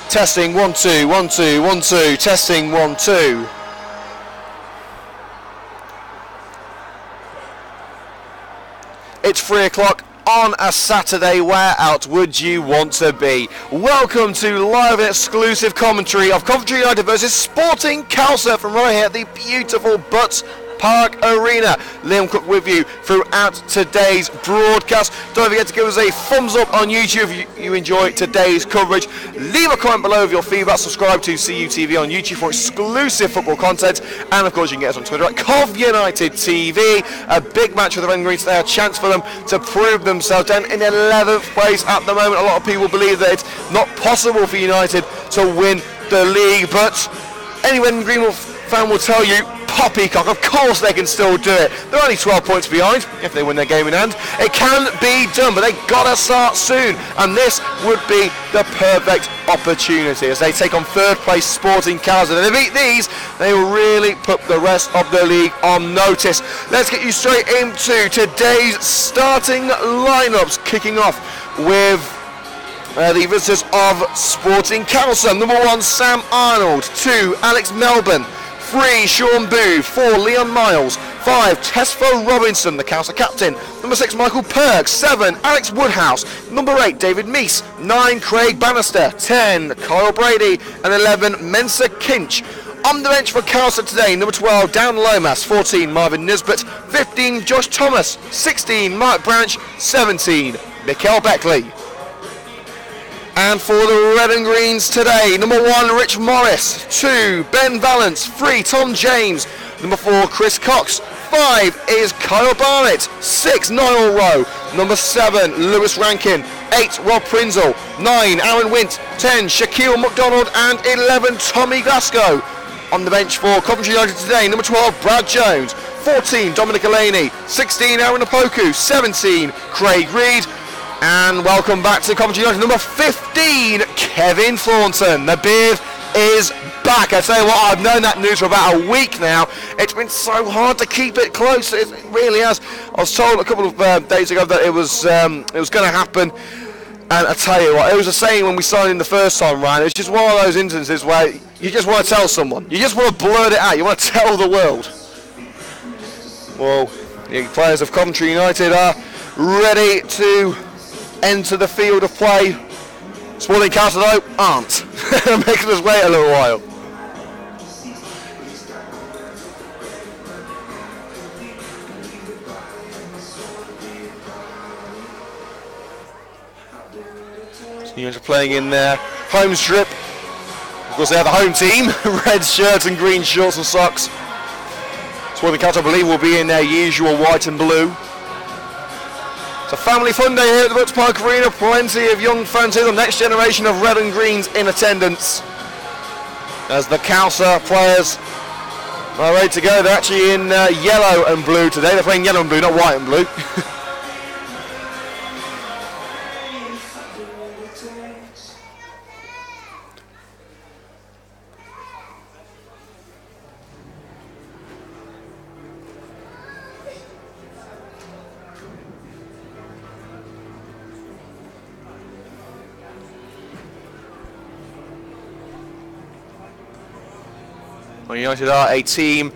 Testing 1 2 1 2 1 2. Testing 1 2. It's 3 o'clock on a Saturday. Where else would you want to be? Welcome to live and exclusive commentary of Coventry United versus Sporting Khalsa from right here at the beautiful Butts Park Arena. Liam Cook with you throughout today's broadcast. Don't forget to give us a thumbs up on YouTube if you enjoy today's coverage. Leave a comment below with your feedback. Subscribe to CUTV on YouTube for exclusive football content. And of course you can get us on Twitter at Cov United TV. A big match for the Red and Greens today. A chance for them to prove themselves down in 11th place at the moment. A lot of people believe that it's not possible for United to win the league. But any Red and Green fan will tell you, poppycock, of course they can still do it. They're only 12 points behind if they win their game in hand. It can be done, but they've got to start soon, and this would be the perfect opportunity as they take on third place Sporting Khalsa. If they beat these, they will really put the rest of the league on notice. Let's get you straight into today's starting lineups, kicking off with the visitors of Sporting Khalsa. Number 1, Sam Arnold. 2, Alex Melbourne. 3, Sean Booth. 4, Leon Miles. 5, Tesfo Robinson, the Khalsa captain. Number 6, Michael Perks. 7, Alex Woodhouse. Number 8, David Meese. 9, Craig Bannister. 10, Kyle Brady. And 11, Mensa Kinch. On the bench for Khalsa today, number 12, Dan Lomas. 14, Marvin Nisbet. 15, Josh Thomas. 16, Mark Branch. 17, Mikael Beckley. And for the Red and Greens today, number 1, Rich Morris. 2, Ben Valance. 3, Tom James. Number 4, Chris Cox. 5 is Kyle Barnett. 6, Niall Rowe. Number 7, Lewis Rankin. 8, Rob Prinzel. 9, Aaron Wint. 10, Shaquille McDonald. And 11, Tommy Glasgow. On the bench for Coventry United today, number 12, Brad Jones. 14, Dominic Elaney. 16, Aaron Opoku. 17, Craig Reed. And welcome back to Coventry United, number 15, Kevin Thornton. The beard is back. I tell you what, I've known that news for about a week now. It's been so hard to keep it close. It really has. I was told a couple of days ago that it was going to happen. And I tell you what, it was the same when we signed in the first time round. It's just one of those instances where you just want to tell someone. You just want to blurt it out. You want to tell the world. Well, the players of Coventry United are ready to enter the field of play. Sporting Khalsa though aren't. Making us wait a little while. United playing in their home strip. Of course they have the home team, red shirts and green shorts and socks. Sporting Khalsa I believe will be in their usual white and blue. It's a family fun day here at the Butts Park Arena. Plenty of young fans here, the next generation of red and greens in attendance. As the Khalsa players are ready to go. They're actually in yellow and blue today. They're playing yellow and blue, not white and blue. United are a team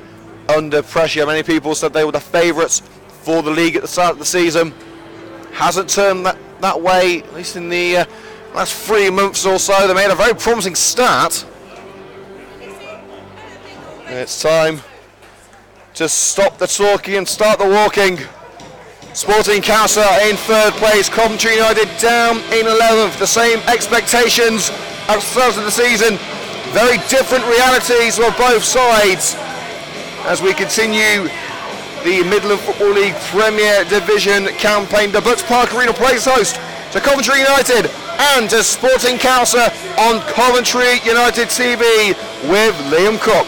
under pressure. Many people said they were the favourites for the league at the start of the season. Hasn't turned that way, at least in the last 3 months or so. They made a very promising start. And it's time to stop the talking and start the walking. Sporting Khalsa in 3rd place. Coventry United down in 11th. The same expectations at the start of the season. Very different realities for both sides as we continue the Midland Football League Premier Division campaign. The Butts Park Arena plays host to Coventry United and to Sporting Khalsa on Coventry United TV with Liam Cook.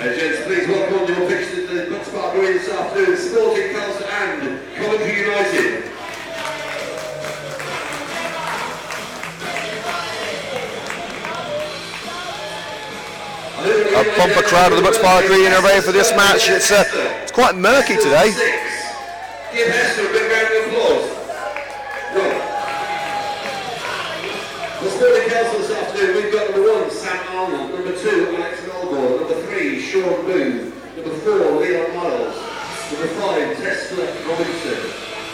Gents, please welcome your fixtures to the Butts Park Arena this afternoon, Sporting Khalsa and Coventry United. A bumper crowd of the Butts Park Arena ready for this match. It's quite murky today. Give Hester a big round Sean Booth. Number 4, Leon Miles. Number 5, Tesla Robinson.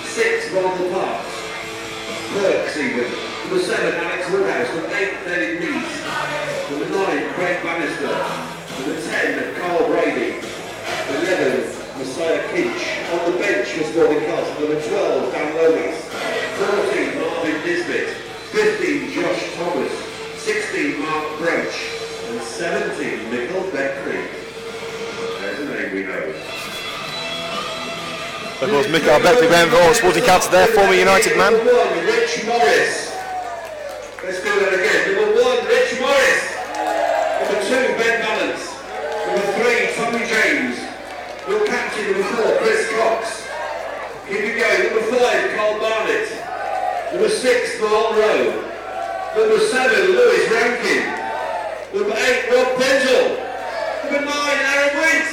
6, Ronald Parks. Perks even. Number 7, Alex Woodhouse. Number 8, David Meese. Number 9, Craig Bannister. Number 10, Carl Brady. 11, Messiah Kinch. On the bench for Sporting Khalsa. Number 12, Dan Lomas. 14, Marvin Nisbet. 15, Josh Thomas. 16, Mark Branch. And 17, Michael Beckley. There's a name we know. Of course, Michael Beckley, Ben Sporting Khalsa there, former United man. Number 1, Rich Morris. Let's do that again. Number 1, Rich Morris. Number 2, Ben Valance. Number 3, Tommy James. Your captain, number 4, Chris Cox. Keep it going. Number 5, Carl Barnett. Number 6, Malone Rowe. Number 7, Lewis Rankin. Number 8, Rob Pendle. Number 9, Aaron Wint.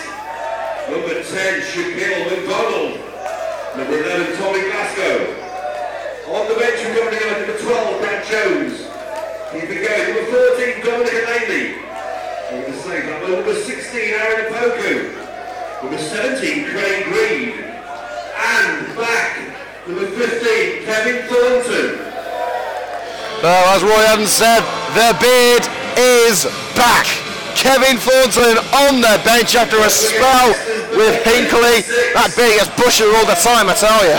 Number 10, Shaquille McDonald. Number 11, Tommy Glasgow. On the bench, we're going to go number 12, Brad Jones. Keep it going. Number 14, Dominic Haley. I'm going to say that. Number 16, Aaron Opoku. Number 17, Craig Reed. And back, number 15, Kevin Thornton. Well, as Roy Adams said, the beard is back. Kevin Thornton on the bench after a spell with Hinckley. That beard gets bushier all the time, I tell you.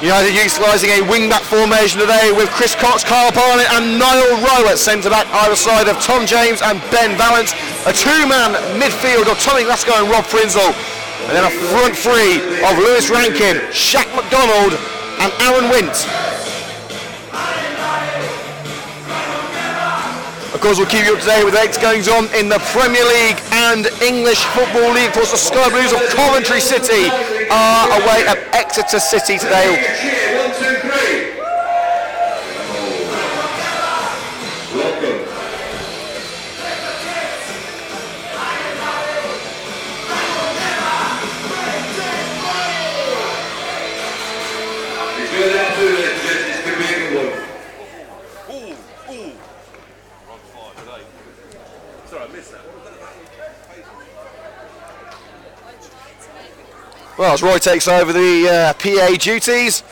United utilising a wing-back formation today with Chris Cox, Carl Barnett and Niall Rowe at centre-back, either side of Tom James and Ben Valance. A two-man midfield of Tommy Glasgow and Rob Prinzel. And then a front three of Lewis Rankin, Shaq McDonald and Aaron Wint. Of course, we'll keep you up to date with the goings on in the Premier League and English Football League. Of course, the Sky Blues of Coventry City are away at Exeter City today. Cheer, 1, 2, 3. Welcome. He's going out to it. This could be a good one. Well, as Roy takes over the PA duties,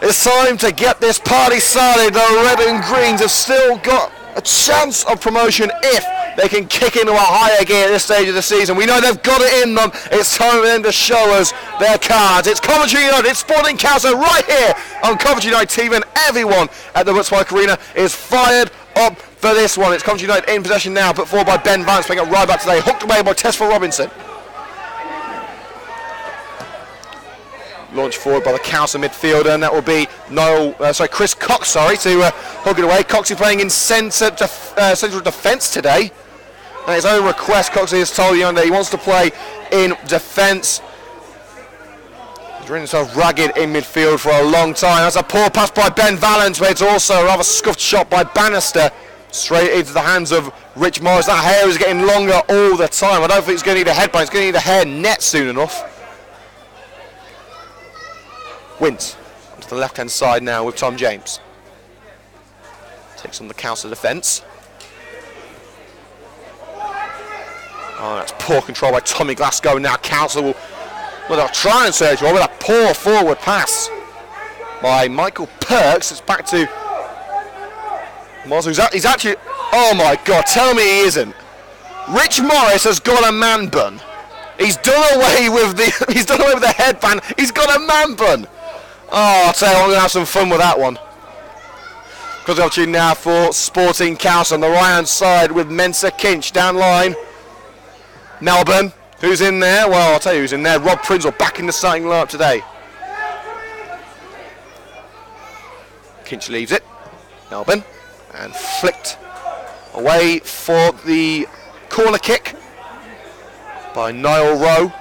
it's time to get this party started. The Red and Greens have still got a chance of promotion if they can kick into a higher gear at this stage of the season. We know they've got it in them. It's time for them to show us their cards. It's Coventry United, it's Sporting Khalsa right here on Coventry United TV, and everyone at the Woodspark Arena is fired up for this one. It's Coventry United in possession now, put forward by Ben Vance, picking up right back today, hooked away by Tesfa Robinson. Launched forward by the Khalsa midfielder, and that will be Chris Cox, to hook it away. Cox is playing in central defence today. At his own request, Cox has told you that he wants to play in defence. He's ridden himself ragged in midfield for a long time. That's a poor pass by Ben Valance, but it's also a rather scuffed shot by Bannister. Straight into the hands of Rich Morris. That hair is getting longer all the time. I don't think it's going to need a headband. It's going to need a hair net soon enough. Wint onto the left-hand side now with Tom James. Takes on the Khalsa defence. Oh, that's poor control by Tommy Glasgow. Now Khalsa will, they'll try and surge with a poor forward pass by Michael Perks. It's back to Moss. He's actually, oh my God, tell me he isn't. Rich Morris has got a man bun. He's done away with the headband. He's got a man bun. Oh, I'll tell you, I'm going to have some fun with that one. Because the opportunity now for Sporting Khalsa on the right-hand side with Mensa Kinch down line. Melbourne, who's in there? Well, I'll tell you who's in there. Rob Prinzel back in the starting lineup today. Kinch leaves it. Melbourne. And flicked away for the corner kick by Niall Rowe.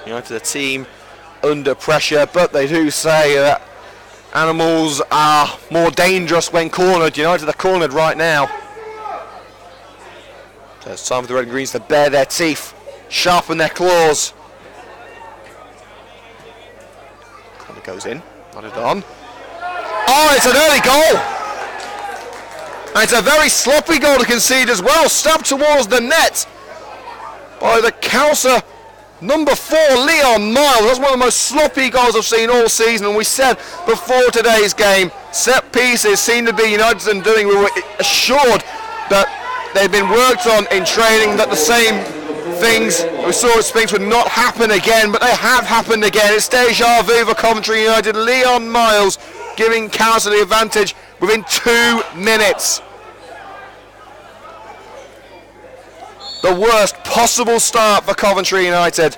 United, the team under pressure, but they do say that animals are more dangerous when cornered. United are cornered right now. So it's time for the Red and Greens to bare their teeth, sharpen their claws. Corner goes in, nodded on. Oh, it's an early goal! And it's a very sloppy goal to concede as well, stabbed towards the net by the Khalsa number 4, Leon Miles. That's one of the most sloppy goals I've seen all season, and we said before today's game, set pieces seem to be United's undoing. We were assured that they'd been worked on in training, that the same things we saw at Spinks would not happen again, but they have happened again. It's deja vu for Coventry United. Leon Miles giving Khalsa the advantage within 2 minutes. The worst possible start for Coventry United.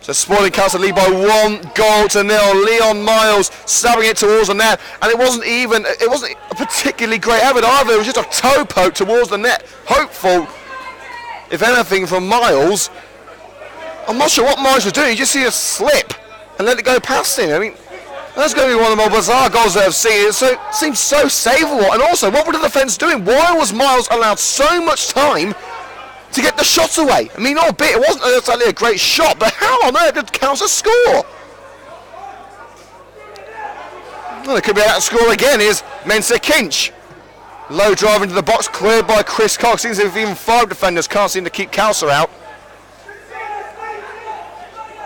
So Sporting Khalsa lead by 1-0. Leon Miles stabbing it towards the net, and it wasn't a particularly great effort either. It was just a toe poke towards the net. Hopeful, if anything, from Miles. I'm not sure what Miles was doing. You just see a slip and let it go past him. I mean, that's going to be one of the more bizarre goals I've seen. It seems so savable. And also, what were the defence doing? Why was Miles allowed so much time to get the shot away? I mean, albeit it wasn't exactly a great shot, but how on earth did Khalsa score? Well, it could be out to score again. Here's Mensa Kinch. Low drive into the box, cleared by Chris Cox. Seems as if even 5 defenders can't seem to keep Khalsa out.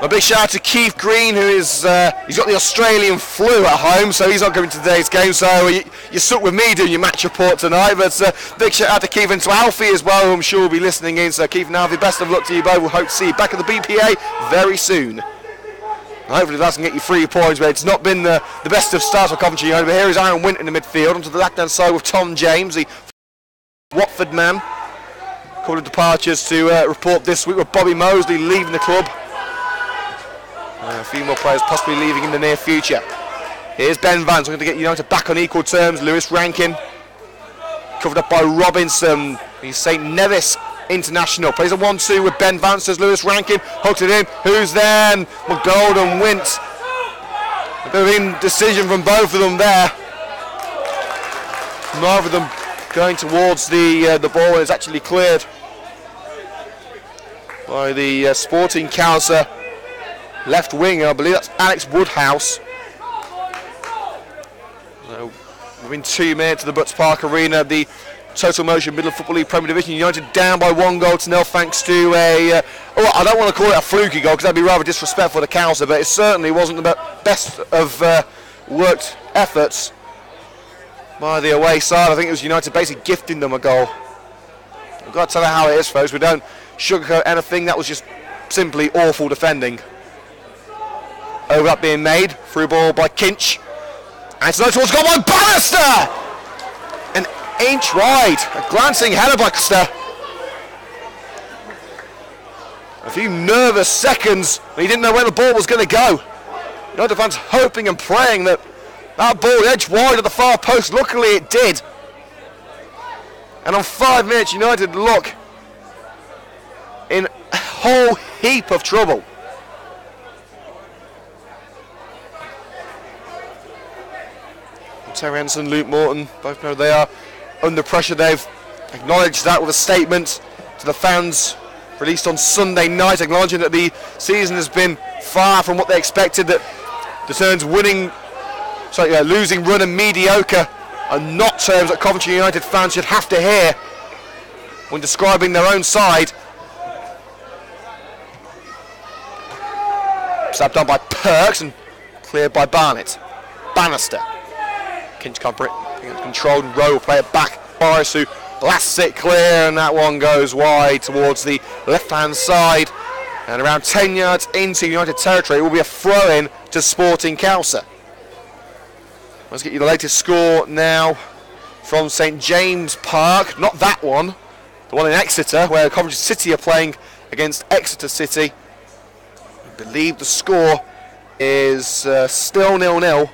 A big shout out to Keith Green, who is he's got the Australian flu at home, so he's not going to today's game. So you're stuck with me doing your match report tonight. But big shout out to Keith and to Alfie as well, who I'm sure will be listening in. So Keith and Alfie, best of luck to you both. We'll hope to see you back at the BPA very soon. And hopefully that can get you 3 points, but it's not been the best of starts for Coventry United. But here is Aaron Wint in the midfield, onto the left-hand side with Tom James, the Watford man. Couple of departures to report this week with Bobby Mosley leaving the club. A few more players possibly leaving in the near future. Here's Ben Vance looking to get United back on equal terms. Lewis Rankin covered up by Robinson. He's St Nevis international. Plays a 1-2 with Ben Vance as Lewis Rankin hooks it in. Who's there? McDonald and Wint. A bit of indecision from both of them there. Neither of them going towards the ball, and it's actually cleared by the Sporting Khalsa left winger. I believe that's Alex Woodhouse. So within 2 minutes of the Butts Park Arena, the Total Motion Midland Football League Premier Division, United down by 1-0 thanks to a I don't want to call it a fluky goal because that'd be rather disrespectful to Khalsa, but it certainly wasn't the best of worked efforts by the away side. I think it was United basically gifting them a goal. I've got to tell you how it is, folks. We don't sugarcoat anything. That was just simply awful defending. Overlap being made, through ball by Kinch. And it's towards goal by Bannister! An inch wide, a glancing header by Bannister. A few nervous seconds, he didn't know where the ball was going to go. United fans hoping and praying that ball edged wide at the far post. Luckily it did. And on 5 minutes, United look in a whole heap of trouble. Terry Anderson, Luke Morton, both know they are under pressure. They've acknowledged that with a statement to the fans released on Sunday night, acknowledging that the season has been far from what they expected, that the turns losing run and mediocre are not terms that Coventry United fans should have to hear when describing their own side. Slapped on by Perks and cleared by Bannister. Kinch controlled and Rowe will play it back. Boris who blasts it clear, and that one goes wide towards the left-hand side. And around 10 yards into United territory, it will be a throw-in to Sporting Khalsa. Let's get you the latest score now from St James Park. Not that one, the one in Exeter, where Coventry City are playing against Exeter City. I believe the score is still 0-0.